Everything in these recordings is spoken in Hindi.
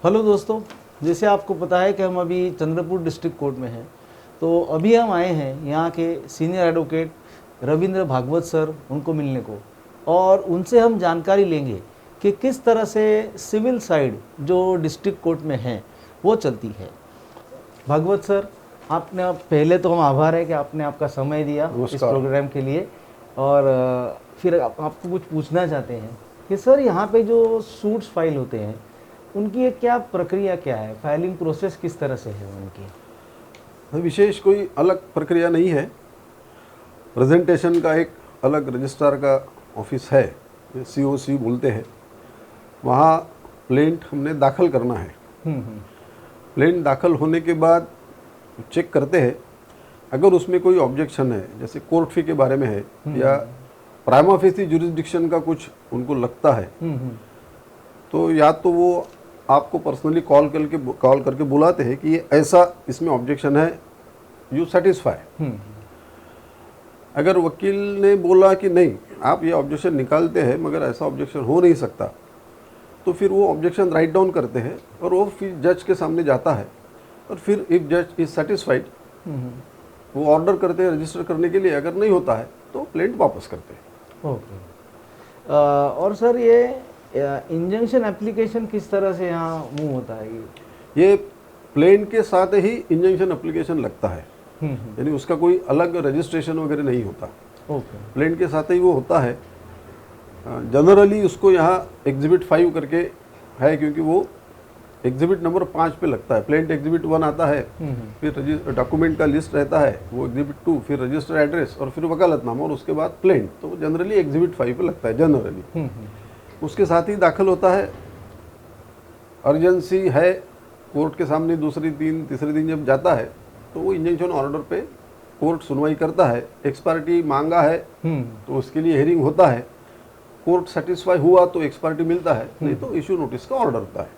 हेलो दोस्तों, जैसे आपको पता है कि हम अभी चंद्रपुर डिस्ट्रिक्ट कोर्ट में हैं, तो अभी हम आए हैं यहाँ के senior advocate Ravindra Bhagwat sir उनको मिलने को, और उनसे हम जानकारी लेंगे कि किस तरह से सिविल साइड जो डिस्ट्रिक्ट कोर्ट में है वो चलती है। भागवत सर, आपने पहले तो हम आभार है कि आपने आपका समय दिया इस प्रोग्राम के लिए, और फिर आपको कुछ पूछना चाहते हैं कि सर यहाँ पे जो सूट्स फाइल होते हैं उनकी एक क्या प्रक्रिया क्या है, फाइलिंग प्रोसेस किस तरह से है उनकी? विशेष कोई अलग प्रक्रिया नहीं है। प्रेजेंटेशन का एक अलग रजिस्ट्रार का ऑफिस है, COC बोलते हैं, वहाँ प्लेंट हमने दाखिल करना है। प्लेंट दाखिल होने के बाद चेक करते हैं, अगर उसमें कोई ऑब्जेक्शन है, जैसे कोर्ट फी के बारे में है या प्राइमा फेसी जुरिस्डिक्शन का कुछ उनको लगता है, तो या तो वो आपको पर्सनली कॉल करके बुलाते हैं कि ये ऐसा इसमें ऑब्जेक्शन है, यू सेटिस्फाई। अगर वकील ने बोला कि नहीं आप ये ऑब्जेक्शन निकालते हैं मगर ऐसा ऑब्जेक्शन हो नहीं सकता, तो फिर वो ऑब्जेक्शन राइट डाउन करते हैं और वो फिर जज के सामने जाता है, और फिर इफ जज इज सेटिस्फाइड वो ऑर्डर करते हैं रजिस्टर करने के लिए। अगर नहीं होता है तो प्लेंट वापस करते हैं। ओके। और सर ये इंजंक्शन एप्लीकेशन किस तरह से यहाँ मूव होता है? ये प्लेंट के साथ ही इंजंक्शन एप्लीकेशन लगता है, यानी उसका कोई अलग रजिस्ट्रेशन वगैरह नहीं होता। ओके। प्लेंट के साथ ही वो होता है। जनरली उसको यहाँ एग्जिबिट 5 करके है, क्योंकि वो एग्जिबिट नंबर 5 पे लगता है। प्लेंट एग्जिबिट 1 आता है, फिर डॉक्यूमेंट का लिस्ट रहता है, वो एग्जिबिट 2, फिर रजिस्टर एड्रेस और फिर वकालतनामा और उसके बाद प्लेंट। तो जनरली एग्जिबिट 5 पे लगता है जनरली। उसके साथ ही दाखिल होता है। अर्जेंसी है कोर्ट के सामने तीसरे दिन जब जाता है तो वो इंजंक्शन ऑर्डर पे कोर्ट सुनवाई करता है। एक्सपार्टी मांगा है तो उसके लिए हियरिंग होता है। कोर्ट सेटिस्फाई हुआ तो एक्सपार्टी मिलता है, नहीं तो इशू नोटिस का ऑर्डर होता है।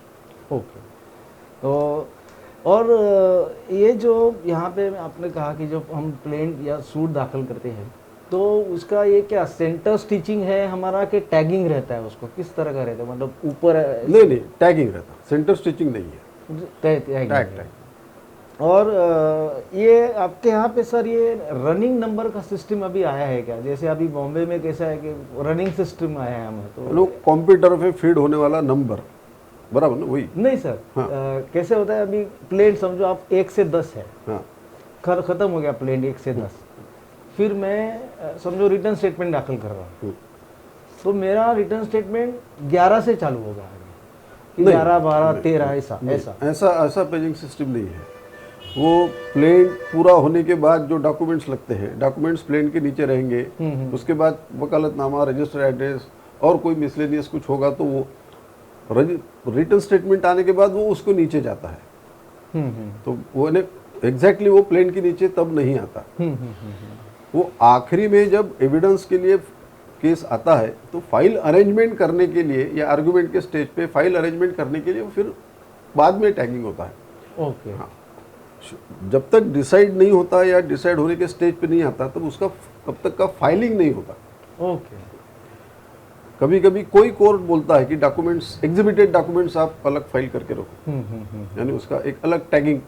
ओके। तो और ये जो यहाँ पे आपने कहा कि जब हम प्लेंट या सूट दाखिल करते हैं तो उसका ये क्या सेंटर स्टिचिंग है हमारा कि टैगिंग रहता है? उसको किस तरह का रहता है, मतलब ऊपर? नहीं, टैगिंग रहता, सेंटर स्टिचिंग नहीं है, टैग। और ये आपके यहाँ पे सर ये रनिंग नंबर का सिस्टम अभी आया है क्या? जैसे अभी बॉम्बे में कैसा है कि रनिंग सिस्टम आया है हमें, तो लोग कंप्यूटर पे फीड होने वाला नंबर, बराबर ना? वही नहीं सर। हाँ। कैसे होता है, अभी प्लेंट समझो आप 1 से 10 है, हाँ। खत्म हो गया प्लेंट 1 से 10, फिर मैं समझो रिटर्न स्टेटमेंट दाखिल कर रहा हूँ, तो मेरा रिटर्न स्टेटमेंट 11 से चालू होगा कि 11, 12, 13 ऐसा पेजिंग सिस्टम नहीं है। वो प्लेंट पूरा होने के बाद जो डॉक्यूमेंट्स लगते हैं, डॉक्यूमेंट्स प्लेंट के नीचे रहेंगे। उसके बाद वकालतनामा, रजिस्टर एड्रेस और कोई मिसलेनियस कुछ होगा तो वो रिटर्न स्टेटमेंट आने के बाद वो उसको नीचे जाता है। तो वो एग्जैक्टली वो प्लेंट के नीचे तब नहीं आता। वो आखिरी में जब एविडेंस के लिए केस आता है तो फाइल अरेंजमेंट करने के लिए या आर्गुमेंट के स्टेज पे फाइल अरेंजमेंट करने के लिए फिर बाद में टैगिंग होता है। ओके। हाँ, जब तक डिसाइड नहीं होता या डिसाइड होने के स्टेज पे नहीं आता तब उसका तब तक का फाइलिंग नहीं होता। ओके। कभी कभी कोई कोर्ट बोलता है कि डॉक्यूमेंट्स, एग्जिबिटेड डॉक्यूमेंट्स आप अलग फाइल करके रखो, यानी उसका एक अलग टैगिंग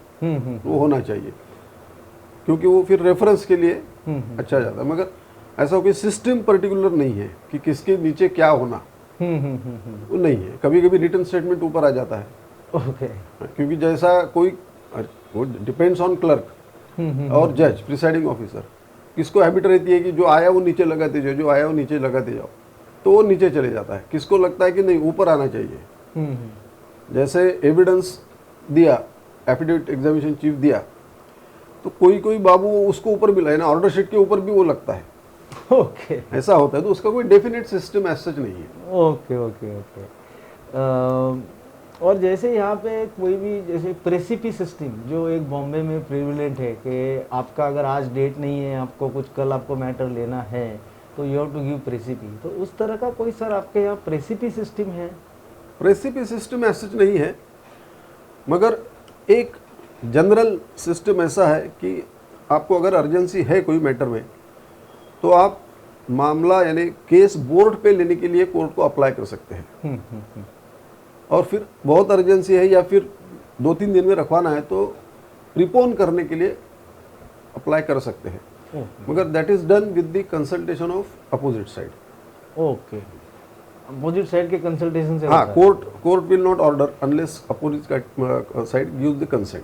वो होना चाहिए, क्योंकि वो फिर रेफरेंस के लिए अच्छा जाता है। मगर ऐसा कोई सिस्टम पर्टिकुलर नहीं है कि किसके नीचे क्या होना, वो नहीं है। कभी कभी रिटर्न स्टेटमेंट ऊपर आ जाता है। ओके। क्योंकि जैसा कोई, वो डिपेंड्स ऑन क्लर्क और जज, प्रिसाइडिंग ऑफिसर, किसको हैबिट रहती है कि जो आया वो नीचे लगाते जाओ, जो आया वो नीचे लगाते जाओ, तो वो नीचे चले जाता है। किसको लगता है कि नहीं ऊपर आना चाहिए। जैसे एविडेंस दिया, एफिडेविट एग्जामिनेशन चीफ दिया, तो कोई बाबू उसको ऊपर मिला है ना, ऑर्डर शीट के ऊपर भी वो लगता है। ओके। ऐसा होता है, तो उसका कोई डेफिनेट सिस्टम एज सच नहीं है। Okay okay okay. और जैसे यहाँ पे कोई भी जैसे प्रेसिपी सिस्टम जो एक बॉम्बे में प्रिविलेंट है कि आपका अगर आज डेट नहीं है, आपको कुछ कल आपको मैटर लेना है तो यू हैव टू गिव प्रेसिपी, तो उस तरह का कोई सर आपके यहाँ प्रेसिपी सिस्टम है? प्रेसिपी सिस्टम एज सच नहीं है, मगर एक जनरल सिस्टम ऐसा है कि आपको अगर अर्जेंसी है कोई मैटर में तो आप मामला यानी केस बोर्ड पे लेने के लिए कोर्ट को अप्लाई कर सकते हैं। और फिर बहुत अर्जेंसी है या फिर 2-3 दिन में रखवाना है तो प्रीपोन करने के लिए अप्लाई कर सकते हैं, मगर that is done with the consultation of opposite side. Okay, opposite side के कंसल्टेशन से हाँ, होता है। Court will not order unless opposite side gives the consent,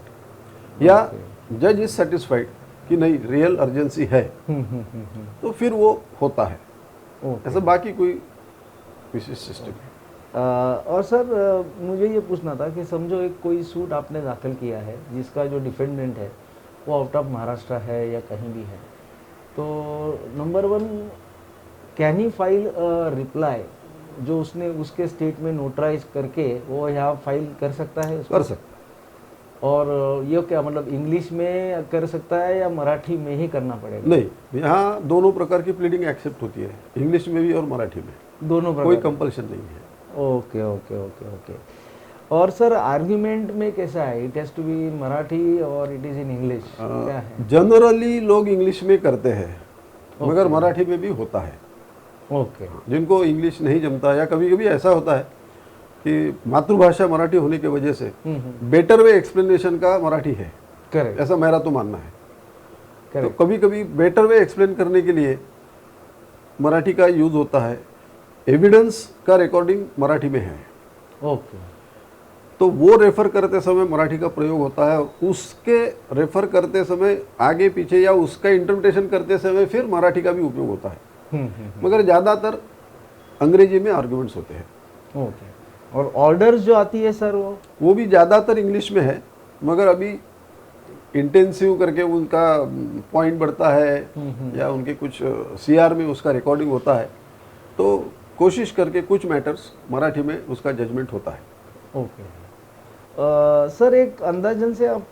या जज इज सेटिस्फाइड कि नहीं रियल अर्जेंसी है तो फिर वो होता है। ऐसा बाकी कोई विशेष सिस्टम है। और सर मुझे ये पूछना था कि समझो एक कोई सूट आपने दाखिल किया है जिसका जो डिफेंडेंट है वो आउट ऑफ महाराष्ट्र है या कहीं भी है, तो number 1 can he file reply जो उसने उसके स्टेट में नोटराइज करके वो यहाँ फाइल कर सकता है उसको? कर सकता है। और ये क्या मतलब इंग्लिश में कर सकता है या मराठी में ही करना पड़ेगा? नहीं, यहाँ दोनों प्रकार की प्लीडिंग एक्सेप्ट होती है, इंग्लिश में भी और मराठी में, दोनों कोई प्रकार? कंपल्शन नहीं है। Okay okay okay okay. और सर आर्ग्यूमेंट में कैसा है? It has to be Marathi और इट इज इन इंग्लिश, क्या है? जनरली लोग इंग्लिश में करते हैं, मगर मराठी में भी होता है। ओके जिनको इंग्लिश नहीं जमता, या कभी कभी ऐसा होता है कि मातृभाषा मराठी होने की वजह से बेटर वे एक्सप्लेनेशन का मराठी है, करेक्ट ऐसा मेरा तो मानना है। तो करेक्ट। कभी कभी बेटर वे एक्सप्लेन करने के लिए मराठी का यूज होता है, एविडेंस का रिकॉर्डिंग मराठी में है ओके तो वो रेफर करते समय मराठी का प्रयोग होता है, और उसके रेफर करते समय आगे पीछे या उसका इंटरप्रिटेशन करते समय फिर मराठी का भी उपयोग होता है, मगर ज़्यादातर अंग्रेजी में आर्ग्यूमेंट्स होते हैं। ओके। और ऑर्डर्स जो आती है सर वो भी ज़्यादातर इंग्लिश में है, मगर अभी इंटेंसिव करके उनका पॉइंट बढ़ता है या उनके कुछ सीआर में उसका रिकॉर्डिंग होता है, तो कोशिश करके कुछ मैटर्स मराठी में उसका जजमेंट होता है। ओके। सर एक अंदाजन से अब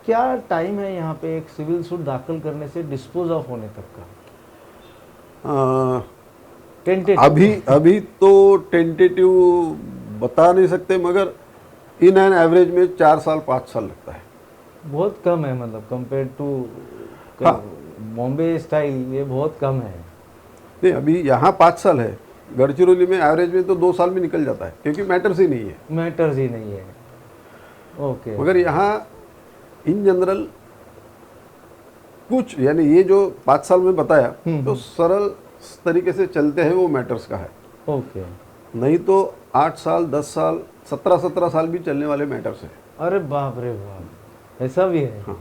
क्या टाइम है यहाँ पे एक सिविल सूट दाखिल करने से डिस्पोज ऑफ होने तक का? टेंटेटिव अभी तो टेंटेटिव बता नहीं सकते, मगर इन एन एवरेज में 4 साल 5 साल लगता है। बहुत कम है, मतलब कंपेयर टू हाँ। बॉम्बे स्टाइल ये बहुत कम है। नहीं, अभी यहाँ 5 साल है, गढ़चिरौली में एवरेज में तो 2 साल में निकल जाता है, क्योंकि मैटर्स ही नहीं है। मैटर्स ही नहीं है। ओके। मगर यहाँ इन जनरल कुछ, यानी ये जो 5 साल में बताया तो सरल तरीके से चलते हैं वो मैटर्स का है। ओके। नहीं तो 8 साल 10 साल 17 साल भी चलने वाले मैटर्स हैं। अरे बाप रे बाप, ऐसा भी है। हाँ।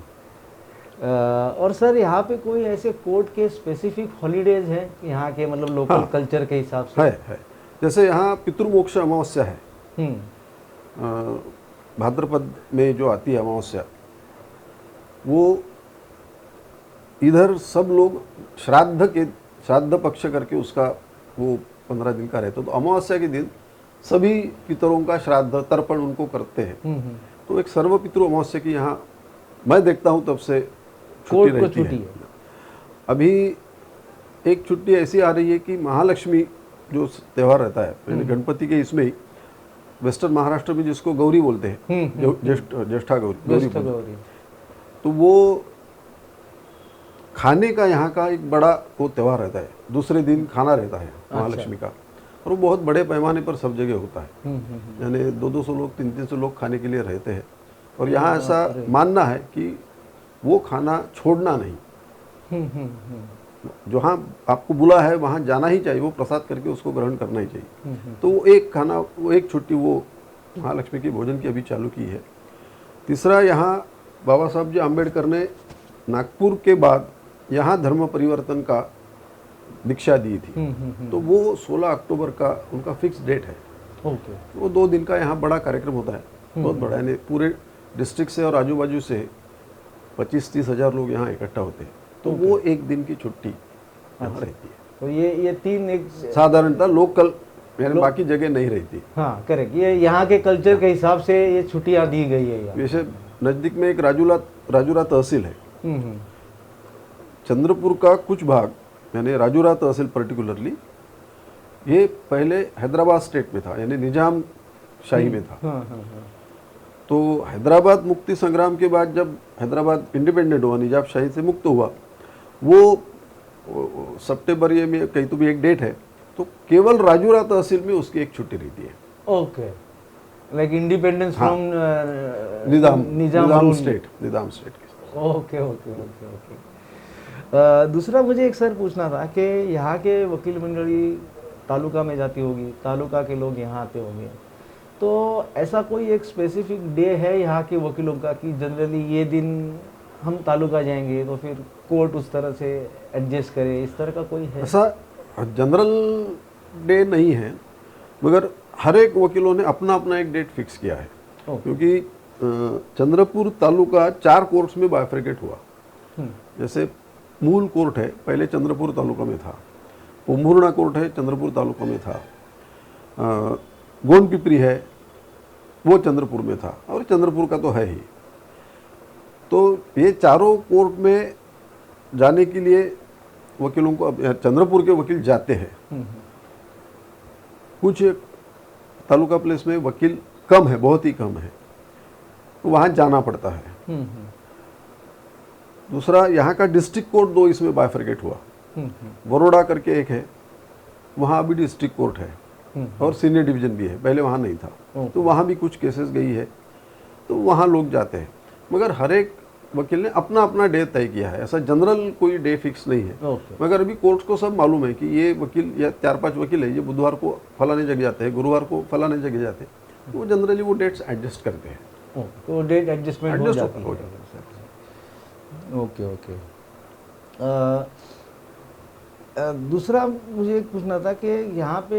और सर यहाँ पे कोई ऐसे कोर्ट के स्पेसिफिक हॉलीडेज हैं यहाँ के, मतलब लोकल हाँ। कल्चर के हिसाब से? है। जैसे यहाँ पितृमोक्ष अमावस्या है, हम्म। भाद्रपद में जो आती है अमावस्या, वो इधर सब लोग श्राद्ध पक्ष करके उसका वो 15 दिन का रहता है, तो अमावस्या के दिन सभी पितरों का श्राद्ध तर्पण उनको करते हैं। तो एक सर्व पितृ अमावस्या की यहाँ मैं देखता हूँ तब से छुट्टी रहती है। अभी एक छुट्टी ऐसी आ रही है कि महालक्ष्मी जो त्यौहार रहता है, यानी गणपति के इसमें ही वेस्टर्न महाराष्ट्र में जिसको गौरी बोलते हैं, ज्येष्ठा गौरी, तो वो खाने का यहाँ का एक बड़ा वो त्यौहार रहता है। दूसरे दिन खाना रहता है महालक्ष्मी का, और वो बहुत बड़े पैमाने पर सब जगह होता है, यानी 200-200 लोग 300-300 लोग खाने के लिए रहते हैं। और यहाँ ऐसा मानना है कि वो खाना छोड़ना नहीं, जहाँ आपको बुला है वहाँ जाना ही चाहिए, वो प्रसाद करके उसको ग्रहण करना ही चाहिए। तो वो एक खाना, वो एक छुट्टी वो महालक्ष्मी की भोजन की अभी चालू की है। तीसरा, यहाँ बाबा साहब जी आम्बेडकर ने नागपुर के बाद यहाँ धर्म परिवर्तन का दीक्षा दी थी, तो वो 16 अक्टूबर का उनका फिक्स डेट है। वो 2 दिन का यहाँ बड़ा कार्यक्रम होता है, बहुत बड़ा, यानी पूरे डिस्ट्रिक्ट से और आजू बाजू से 25-30 हज़ार लोग यहाँ इकट्ठा होते हैं। तो वो एक दिन की छुट्टी यहाँ रहती है। तो ये 3 एक साधारणतः लोकल, यानी बाकी जगह नहीं रहती। हाँ करेक्ट, ये यहाँ के कल्चर के हिसाब से ये छुट्टियाँ दी गई है। वैसे नज़दीक में एक राजूरा तहसील है, चंद्रपुर का कुछ भाग, यानी राजूरा तहसील पर्टिकुलरली, ये पहले हैदराबाद स्टेट में था, यानी निजाम शाही में था। तो हैदराबाद मुक्ति संग्राम के बाद जब हैदराबाद इंडिपेंडेंट हुआ, निजाम शाही से मुक्त हुआ, वो सितंबर ये में कहीं तो भी एक डेट है, तो केवल राजूरा तहसील में उसकी एक छुट्टी रहती है। ओके। लाइक इंडिपेंडेंस हाँ। From Nizam Nizam Nizam rule. State Nizam state की। Okay okay okay okay. दूसरा मुझे एक सर पूछना था कि यहाँ के वकील मंडली तालुका में जाती होगी, तालुका के लोग यहाँ आते होंगे, तो ऐसा कोई एक स्पेसिफिक डे है यहाँ के वकीलों का कि जनरली ये दिन हम तालुका जाएंगे तो फिर कोर्ट उस तरह से एडजस्ट करे, इस तरह का कोई है? ऐसा जनरल डे नहीं है, मगर हर एक वकीलों ने अपना अपना एक डेट फिक्स किया है। ओके। क्योंकि चंद्रपुर तालुका 4 कोर्ट्स में बाइफरकेट हुआ। जैसे मूल कोर्ट है पहले चंद्रपुर तालुका में था, उम्मुरना कोर्ट है चंद्रपुर तालुका में था, गोंडपिपरी है वो चंद्रपुर में था, और चंद्रपुर का तो है ही। तो ये चारों कोर्ट में जाने के लिए वकीलों को, चंद्रपुर के वकील जाते हैं। कुछ तालुका प्लेस में वकील कम है, बहुत ही कम है, तो वहाँ जाना पड़ता है। दूसरा, यहाँ का डिस्ट्रिक्ट कोर्ट 2 इसमें बाइफरकेट हुआ। बड़ौदा करके एक है, वहाँ भी डिस्ट्रिक्ट कोर्ट है और सीनियर डिवीजन भी है, पहले वहाँ नहीं था। तो वहाँ भी कुछ केसेस गई है, तो वहाँ लोग जाते हैं। मगर हर एक वकील ने अपना अपना डे तय किया है, ऐसा जनरल कोई डे फिक्स नहीं है। मगर अभी कोर्ट को सब मालूम है कि ये वकील या 4-5 वकील है, ये बुधवार को फलाने जगह जाते हैं, गुरुवार को फलाने जगह जाते हैं, तो वो जनरली वो डेट्स एडजस्ट करते हैं। तो डेट एडजस्टमेंट हो जाती हो है। Okay okay. दूसरा मुझे एक पूछना था कि यहाँ पे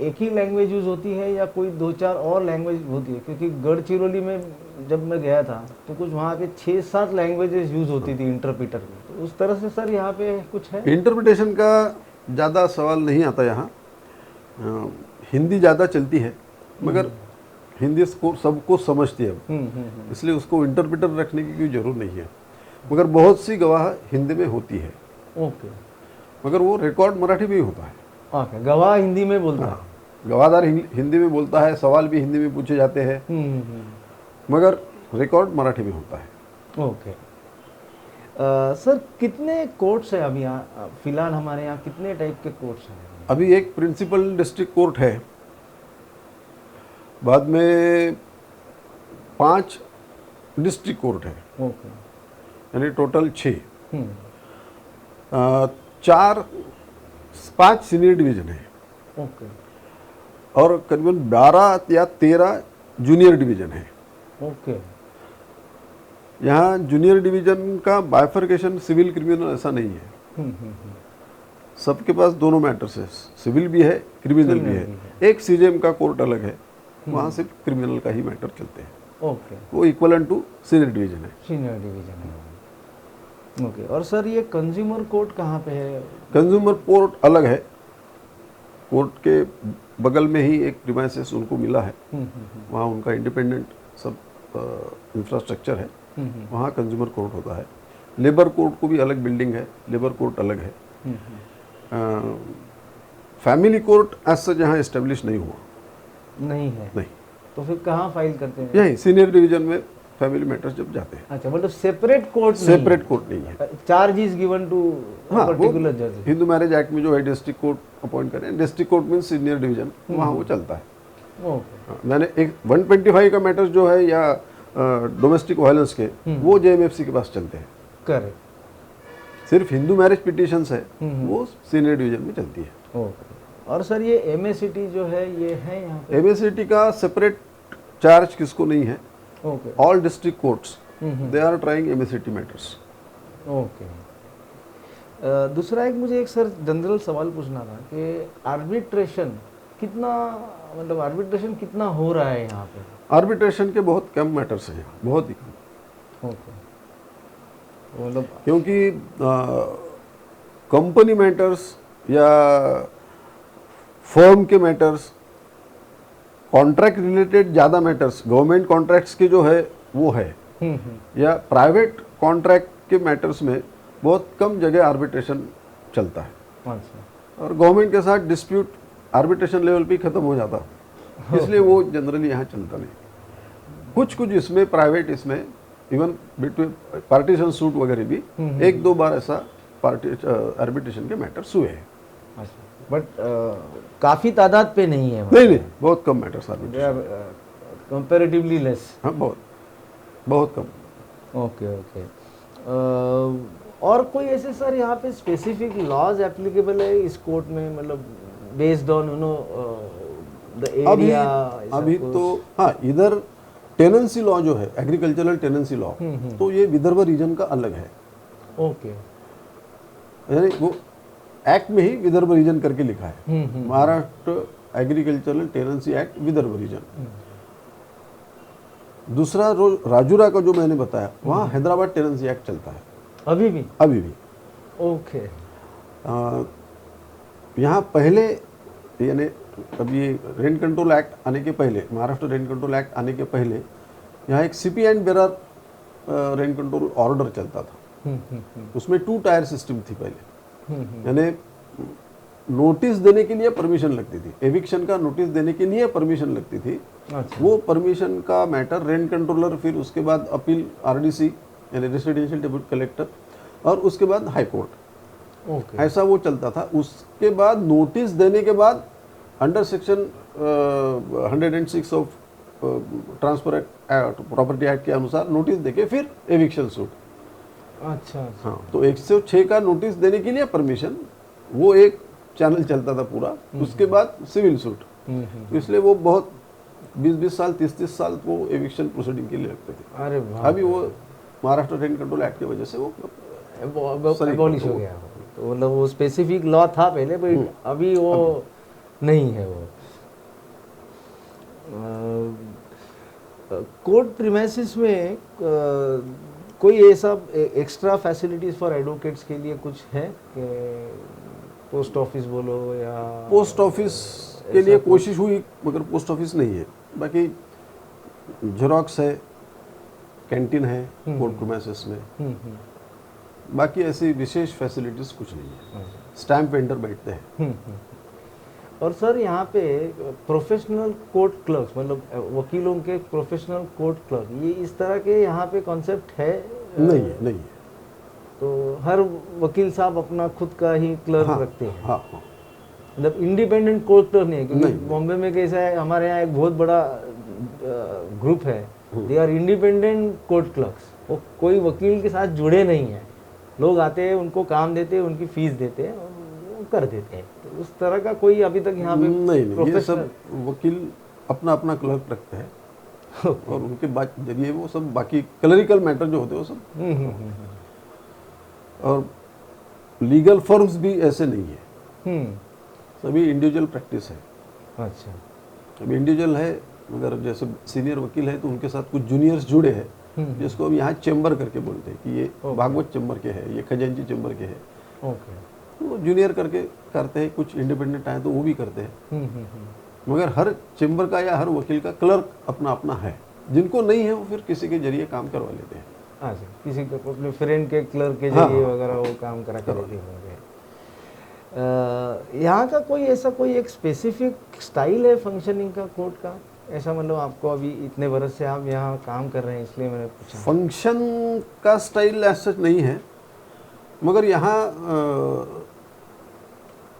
एक ही लैंग्वेज यूज़ होती है या कोई 2-4 और लैंग्वेज होती है? क्योंकि गढ़चिरौली में जब मैं गया था तो कुछ वहाँ पे 6-7 लैंग्वेजेस यूज़ होती थी इंटरप्रेटर में, तो उस तरह से सर यहाँ पे कुछ है? इंटरप्रिटेशन का ज़्यादा सवाल नहीं आता यहाँ। हिंदी ज़्यादा चलती है, मगर हिंदी सबको समझती है, इसलिए उसको इंटरप्रेटर रखने की कोई ज़रूरत नहीं है। मगर बहुत सी गवाह हिंदी में होती है। ओके। मगर वो रिकॉर्ड मराठी में ही होता है। ओके, गवाह हिंदी में बोलता है। गवाहदार हिंदी में बोलता है, सवाल भी हिंदी में पूछे जाते हैं, मगर रिकॉर्ड मराठी में होता है। ओके। सर कितने कोर्ट्स हैं अभी यहाँ फिलहाल हमारे यहाँ, कितने टाइप के कोर्ट्स हैं? अभी एक प्रिंसिपल डिस्ट्रिक्ट कोर्ट है, बाद में 5 डिस्ट्रिक्ट कोर्ट है, ओके। यानी टोटल 6। 5 सीनियर डिवीजन है, ओके और करीबन 12 या 13 जूनियर डिवीजन है। ओके। यहाँ जूनियर डिवीजन का बाइफरकेशन सिविल क्रिमिनल ऐसा नहीं है। सबके पास दोनों मैटर्स है, सिविल भी है, क्रिमिनल भी है। एक सीजेएम का कोर्ट अलग है, वहाँ सिर्फ क्रिमिनल का ही मैटर चलते हैं। ओके। वो इक्वलेंट टू सीनियर डिवीजन है। सीनियर डिवीजन है। ओके। और सर ये कंज्यूमर कोर्ट कहाँ पे है? कंज्यूमर कोर्ट अलग है, कोर्ट के बगल में ही एक प्रीमाइसेस उनको मिला है, वहाँ उनका इंडिपेंडेंट सब इंफ्रास्ट्रक्चर है, वहाँ कंज्यूमर कोर्ट होता है। लेबर कोर्ट को भी अलग बिल्डिंग है, लेबर कोर्ट अलग है। फैमिली कोर्ट ऐसा जहाँ इस्टेब्लिश नहीं हुआ, नहीं है। नहीं। तो फिर कहाँ फाइल करते हैं? यही सीनियर डिवीजन में फैमिली मैटर्स जब जाते हैं। अच्छा, मतलब सेपरेट कोर्ट सेपरेट कोर्ट नहीं है। Charge is given to particular जज। हिंदू मैरिज एक्ट में जो है डिस्ट्रिक्ट कोर्ट अपॉइंट करें, district court mean senior division, वहाँ वो चलता है। ओके। मैंने एक 125 का मैटर्स जो है या डोमेस्टिक वायलेंस के, वो जेएमएफसी के पास चलते हैं। करेक्ट। सिर्फ हिंदू मैरिज पिटिशंस है, वो सीनियर डिवीजन में चलती है। ओके। और सर ये एमएसिटी जो है ये है यहाँ पे? एमएसिटी का सेपरेट चार्ज किसको नहीं है। Okay. All district courts they are trying MACT matters. Okay. दूसरा मुझे एक सर जनरल सवाल पूछना था कि आर्बिट्रेशन कितना, मतलब आर्बिट्रेशन कितना हो रहा है यहाँ पे? आर्बिट्रेशन के बहुत कम मैटर्स हैं, बहुत ही कम। ओके। मतलब क्योंकि कंपनी मैटर्स या फर्म के मैटर्स, कॉन्ट्रैक्ट रिलेटेड ज़्यादा मैटर्स, गवर्नमेंट कॉन्ट्रैक्ट्स के जो है वो है, या प्राइवेट कॉन्ट्रैक्ट के मैटर्स में बहुत कम जगह आर्बिट्रेशन चलता है। अच्छा। और गवर्नमेंट के साथ डिस्प्यूट आर्बिट्रेशन लेवल पे ही खत्म हो जाता, इसलिए वो जनरली यहाँ चलता नहीं। कुछ इसमें प्राइवेट, इसमें इवन बिटवीन पार्टीशन सूट वगैरह भी 1-2 बार ऐसा आर्बिट्रेशन के मैटर्स हुए हैं। अच्छा, बट काफ़ी तादाद पे नहीं है? नहीं, बहुत कम मैटर्स आर्बिट्रेशन। Comparatively less. हाँ, बहुत कम। Okay okay. और कोई ऐसे सर यहाँ पे स्पेसिफिक लॉज एप्लीकेबल है इस कोर्ट में, मतलब बेस्ड ऑन द अभी एरिया? अभी तो हाँ, इधर टेनेंसी लॉ जो है, एग्रीकल्चरल टेनेंसी लॉ, तो ये विदर्भ रीजन का अलग है। ओके। यानी वो एक्ट में ही विदर्भ रीजन करके लिखा है, Maharashtra agricultural tenancy act Vidarbha region. दूसरा राजूरा का जो मैंने बताया, वहाँ हैदराबाद टेनेंसी एक्ट चलता है अभी भी। अभी भी। ओके। यहाँ पहले, यानी अब ये रेंट कंट्रोल एक्ट आने के पहले, महाराष्ट्र रेंट कंट्रोल एक्ट आने के पहले यहाँ एक CP and bearer rent control order चलता था। उसमें 2 टायर सिस्टम थी पहले, यानी नोटिस देने के लिए परमिशन लगती थी, एविक्शन का नोटिस देने के लिए परमिशन लगती थी। अच्छा। वो परमिशन का मैटर रेंट कंट्रोलर, फिर उसके बाद अपील आरडीसी यानी रेसिडेंशियल डेप्यूटी कलेक्टर, और उसके बाद हाई कोर्ट। ओके। ऐसा वो चलता था। उसके बाद नोटिस देने के बाद under section 106 of transfer property act के अनुसार नोटिस देके फिर एविक्शन सूट। अच्छा। हाँ, तो 106 का नोटिस देने के लिए परमिशन, वो एक चैनल चलता था पूरा। उसके बाद सिविल सूट, तो इसलिए वो बहुत 20-20 साल 30-30 साल वो एविक्शन प्रोसीडिंग के लिए लगते थे। अरे वाह। अभी वो महाराष्ट्र रेंट कंट्रोल एक्ट की वजह से वो एबॉलिश हो गया। तो मतलब वो स्पेसिफिक लॉ था पहले, बट अभी वो नहीं है वो। कोर्ट प्रीमाइसेस में कोई ऐसा एक्स्ट्रा फैसिलिटीज फॉर एडवोकेट्स के लिए कुछ है कि पोस्ट ऑफिस बोलो या? पोस्ट ऑफिस के लिए कोशिश हुई, मगर पोस्ट ऑफिस नहीं है। बाकी जेरोक्स है, कैंटीन है कोर्ट प्रीमाइसेस में। बाकी ऐसी विशेष फैसिलिटीज कुछ नहीं है। स्टैम्प वेंडर बैठते हैं। और सर यहाँ पे प्रोफेशनल कोर्ट क्लर्क्स, मतलब वकीलों के प्रोफेशनल कोर्ट क्लर्क, ये इस तरह के यहाँ पे कॉन्सेप्ट है? नहीं है, नहीं है। तो हर वकील साहब अपना खुद का ही क्लर्क रखते हैं? हाँ हाँ। मतलब इंडिपेंडेंट कोर्ट क्लर्क नहीं है? क्योंकि बॉम्बे में कैसा है, हमारे यहाँ एक बहुत बड़ा ग्रुप है, they are independent court clerks. वो कोई वकील के साथ जुड़े नहीं है, लोग आते हैं, उनको काम देते हैं, उनकी फीस देते हैं और वो कर देते हैं। तो उस तरह का कोई अभी तक यहाँ पे नहीं, ये सब वकील अपना अपना क्लर्क रखते हैं और उनके बाद जरिए वो सब बाकी क्लरिकल मैटर जो होते हैं वो सब। और लीगल फर्म्स भी ऐसे नहीं है, सभी इंडिविजुअल प्रैक्टिस है। अच्छा। अभी इंडिविजुअल है, मगर जैसे सीनियर वकील है तो उनके साथ कुछ जूनियर्स जुड़े हैं, जिसको हम यहाँ चेंबर करके बोलते हैं कि ये भागवत चेंबर के हैं, ये खजांची चेंबर के हैं। ओके। तो जूनियर करके करते हैं, कुछ इंडिपेंडेंट आए तो वो भी करते हैं। मगर हर चेंबर का या हर वकील का क्लर्क अपना अपना है। जिनको नहीं है वो फिर किसी के जरिए काम करवा लेते हैं। अच्छा, किसी को अपने फ्रेंड के क्लर्क के जरिए वगैरह वो काम करा कर देते होंगे। यहाँ का कोई ऐसा कोई एक स्पेसिफिक स्टाइल है फंक्शनिंग का कोर्ट का? ऐसा मतलब आपको अभी इतने बरस से आप यहाँ काम कर रहे हैं इसलिए मैंने पूछा। फंक्शन का स्टाइल ऐसा नहीं है, मगर यहाँ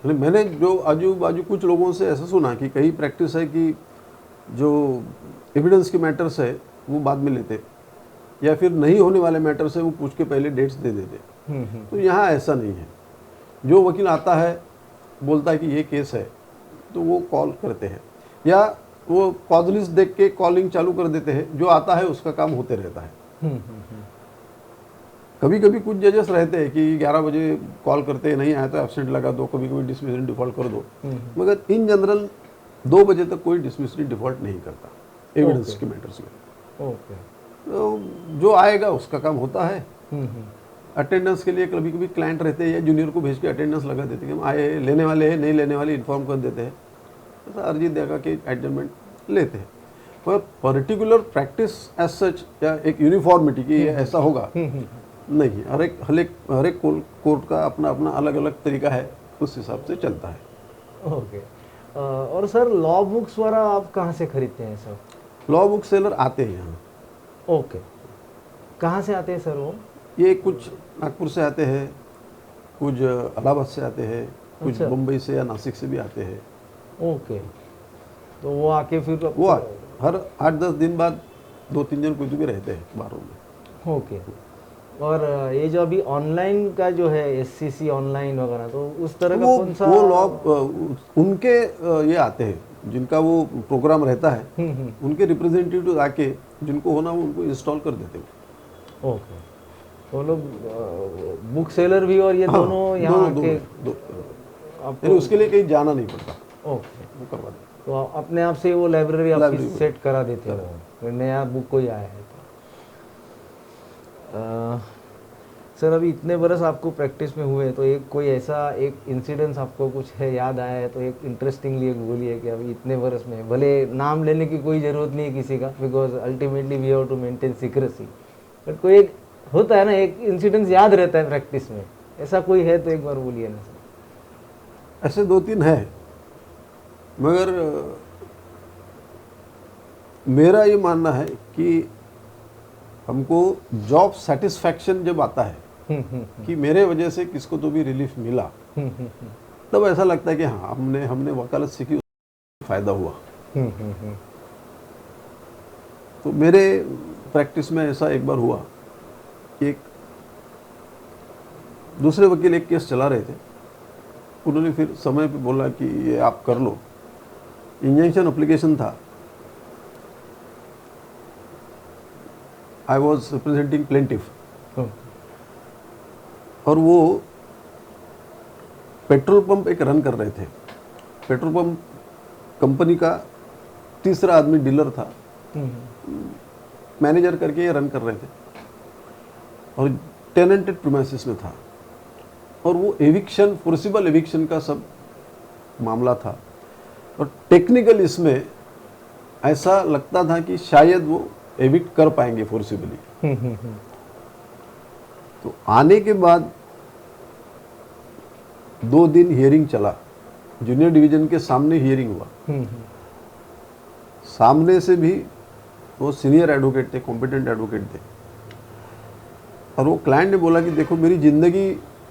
मैंने जो आजू बाजू कुछ लोगों से ऐसा सुना कि कई प्रैक्टिस है कि जो एविडेंस के मैटर्स है वो बाद में लेते, या फिर नहीं होने वाले मैटर्स है वो पूछ के पहले डेट्स दे देते। तो यहाँ ऐसा नहीं है। जो वकील आता है बोलता है कि ये केस है तो वो कॉल करते हैं, या वो कॉज लिस्ट देख के कॉलिंग चालू कर देते हैं। जो आता है उसका काम होते रहता है। कभी कभी कुछ जजेस रहते हैं कि 11 बजे कॉल करते हैं, नहीं आया तो एब्सेंट लगा दो, कभी कभी डिसमिस इन डिफॉल्ट कर दो। मगर इन जनरल 2 बजे तक कोई डिसमिस इन डिफॉल्ट नहीं करता एविडेंस के मैटर्स में। ओके। तो जो आएगा उसका काम होता है। अटेंडेंस के लिए कभी कभी क्लाइंट रहते हैं या जूनियर को भेज के अटेंडेंस लगा देते हैं कि हम आए, लेने वाले हैं, नहीं लेने वाले इन्फॉर्म कर देते हैं। तो अर्जी देगा कि एडजमेंट लेते हैं। पर पर्टिकुलर प्रैक्टिस एज सच या एक यूनिफॉर्मिटी की ऐसा होगा नहीं। हर एक कोर्ट का अपना अपना अलग अलग तरीका है, उस हिसाब से चलता है। ओके। और सर लॉ बुक्स वगैरह आप कहाँ से खरीदते हैं सर? लॉ बुक सेलर आते हैं यहाँ। ओके। कहाँ से आते हैं सर वो? ये कुछ नागपुर से आते हैं, कुछ इलाहाबाद से आते हैं, कुछ मुंबई से या नासिक से भी आते हैं। ओके। तो वो आके फिर वो हर 8-10 दिन बाद 2-3 जन कुछ भी रहते हैं बारों में। ओके। और ये जो अभी ऑनलाइन का जो है एससीसी ऑनलाइन वगैरह, तो उस तरह का कौन सा? वो लॉ उनके ये आते हैं जिनका वो प्रोग्राम रहता है, उनके रिप्रेजेंटेटिव आके जिनको होना वो उनको इंस्टॉल कर देते हैं। ओके, तो लोग बुक सेलर भी और ये हाँ, दोनों यहाँ के यानी उसके लिए कहीं जाना नहीं पड़ता, ओके, वो करवा देते। तो आप अपने आप से वो लाइब्रेरी आपकी लाइब्रेरी सेट करा देते हो, कोई नया बुक कोई आया है तो। सर अभी इतने बरस आपको प्रैक्टिस में हुए, तो एक कोई ऐसा एक इंसिडेंस आपको कुछ है याद आया है तो एक इंटरेस्टिंगली एक बोलिए कि अभी इतने बरस में, भले नाम लेने की कोई ज़रूरत नहीं है किसी का, because ultimately we have to maintain secrecy, but कोई एक होता है ना, एक इंसिडेंस याद रहता है प्रैक्टिस में, ऐसा कोई है तो एक बार बोलिए ना सर। ऐसे 2-3 है, मगर मेरा ये मानना है कि हमको जॉब सेटिस्फैक्शन जब आता है कि मेरे वजह से किसको तो भी रिलीफ मिला, तब ऐसा लगता है कि हाँ हमने वकालत सीखी, उससे फायदा हुआ। तो मेरे प्रैक्टिस में ऐसा एक बार हुआ कि एक दूसरे वकील एक केस चला रहे थे, उन्होंने फिर समय पे बोला कि ये आप कर लो, इंजंक्शन एप्लीकेशन था, आई वॉज रिप्रेजेंटिंग प्लेंटिफ, और वो पेट्रोल पंप एक रन कर रहे थे, पेट्रोल पंप कंपनी का तीसरा आदमी डीलर था, मैनेजर करके ये रन कर रहे थे, और टेनेंटेड प्रीमाइसेस में था, और वो एविक्शन, फोर्सिबल एविक्शन का सब मामला था, और टेक्निकल इसमें ऐसा लगता था कि शायद वो एविक्ट कर पाएंगे फोर्सिबली। तो आने के बाद 2 दिन हियरिंग चला, जूनियर डिवीजन के सामने हियरिंग हुआ, सामने से भी वो सीनियर एडवोकेट थे, कॉम्पिटेंट एडवोकेट थे, और वो क्लाइंट ने बोला कि देखो मेरी जिंदगी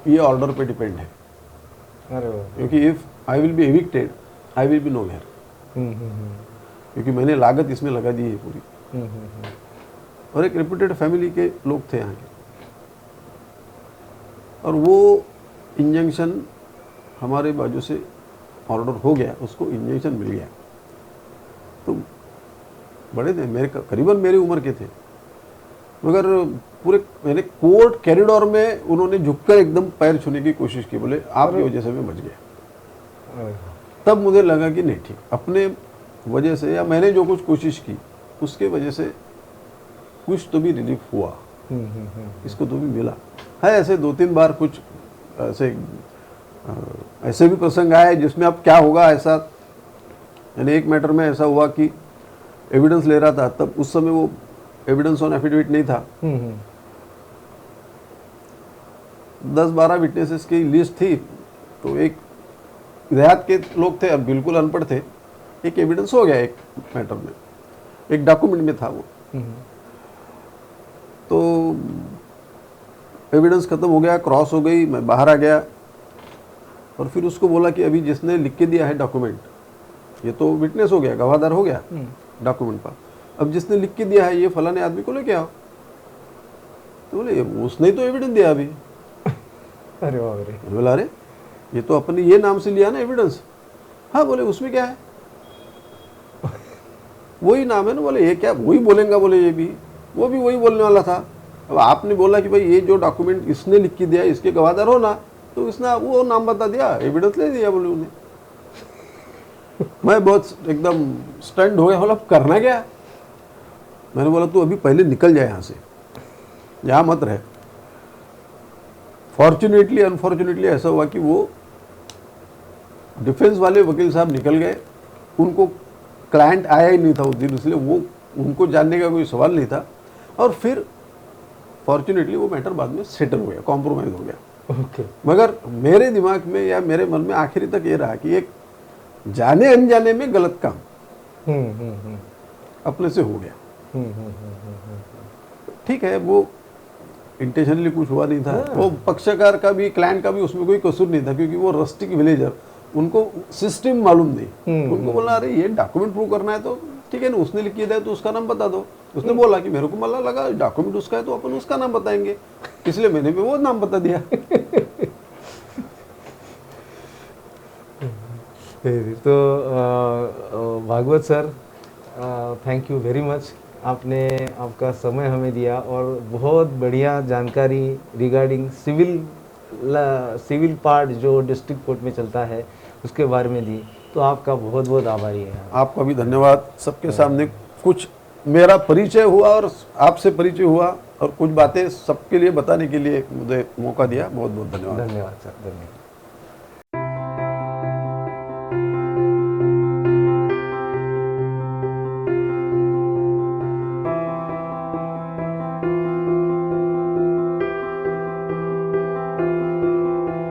ये ऑर्डर पे डिपेंड है, क्योंकि if I will be evicted I will be nowhere, क्योंकि मैंने लागत इसमें लगा दी है पूरी। और एक रेप्यूटेड फैमिली के लोग थे यहाँ के, और वो इंजंक्शन हमारे बाजू से ऑर्डर हो गया, उसको इंजंक्शन मिल गया। तो बड़े थे, मेरे करीबन मेरी उम्र के थे, मगर पूरे मेरे कोर्ट कॉरिडोर में उन्होंने झुककर एकदम पैर छूने की कोशिश की, बोले आपकी वजह से मैं बच गया। तब मुझे लगा कि नहीं ठीक, अपने वजह से या मैंने जो कुछ कोशिश की उसके वजह से कुछ तो भी रिलीफ हुआ, इसको तो भी मिला है। ऐसे 2-3 बार कुछ ऐसे भी प्रसंग आए जिसमें अब क्या होगा ऐसा, यानी एक मैटर में ऐसा हुआ कि एविडेंस ले रहा था, तब उस समय वो एविडेंस ऑन एफिडेविट नहीं था, 10-12 विटनेसेस की लिस्ट थी, तो एक देहात के लोग थे, अब बिल्कुल अनपढ़ थे, एक एविडेंस हो गया एक मैटर में, एक डॉक्यूमेंट में था वो। तो एविडेंस खत्म हो गया, क्रॉस हो गई, मैं बाहर आ गया, और फिर उसको बोला कि अभी जिसने लिख के दिया है डॉक्यूमेंट, ये तो विटनेस हो गया, गवाहदार हो गया डॉक्यूमेंट पर, अब जिसने लिख के दिया है ये फलाने आदमी को लेके आओ। तो बोले उसने तो एविडेंस दिया अभी। अरे वाह रे, बोला अरे ये तो अपने ये नाम से लिया ना एविडेंस। हाँ, बोले उसमें क्या है, वही नाम है ना। बोले ये क्या, वही बोलेंगे, बोले ये भी, वो भी वही बोलने वाला था। अब आपने बोला कि भाई ये जो डॉक्यूमेंट इसने लिख के दिया, इसके गवाहदार हो ना, तो इसने वो नाम बता दिया, एविडेंस ले दिया। बोले उन्हें मैं बहुत एकदम स्टंड हो गया, बोला करना क्या। मैंने बोला तू अभी पहले निकल जाए यहाँ से, यहाँ मत रहे। फॉर्चुनेटली अनफॉर्चुनेटली ऐसा हुआ कि वो डिफेंस वाले वकील साहब निकल गए, उनको क्लाइंट आया ही नहीं था उस दिन, इसलिए वो उनको जानने का कोई सवाल नहीं था। और फिर फॉर्चुनेटली वो मैटर बाद में सेटल हो गया, कॉम्प्रोमाइज हो गया। ओके। मगर मेरे दिमाग में या मेरे मन में आखिरी तक ये रहा कि एक जाने अनजाने में गलत काम अपने से हो गया। ठीक है, वो इंटेंशनली कुछ हुआ नहीं था, वो पक्षकार का भी क्लाइंट का भी उसमें कोई कसूर नहीं था, क्योंकि वो रस्टिक विलेजर, उनको सिस्टम मालूम नहीं। उनको बोला अरे ये डॉक्यूमेंट प्रूव करना है तो ठीक है ना, उसने लिख के दिया तो उसका नाम बता दो। उसने बोला कि मेरे को मला लगा डॉक्यूमेंट उसका है तो अपन उसका नाम बताएंगे, इसलिए मैंने भी वो नाम बता दिया। तो Bhagwat sir, thank you very much, आपने आपका समय हमें दिया और बहुत बढ़िया जानकारी रिगार्डिंग सिविल पार्ट जो डिस्ट्रिक्ट कोर्ट में चलता है उसके बारे में दी। तो आपका बहुत बहुत आभारी है। आपका भी धन्यवाद। सबके सामने कुछ मेरा परिचय हुआ और आपसे परिचय हुआ और कुछ बातें सबके लिए बताने के लिए मुझे मौका दिया। बहुत बहुत धन्यवाद। धन्यवाद सर, धन्यवाद।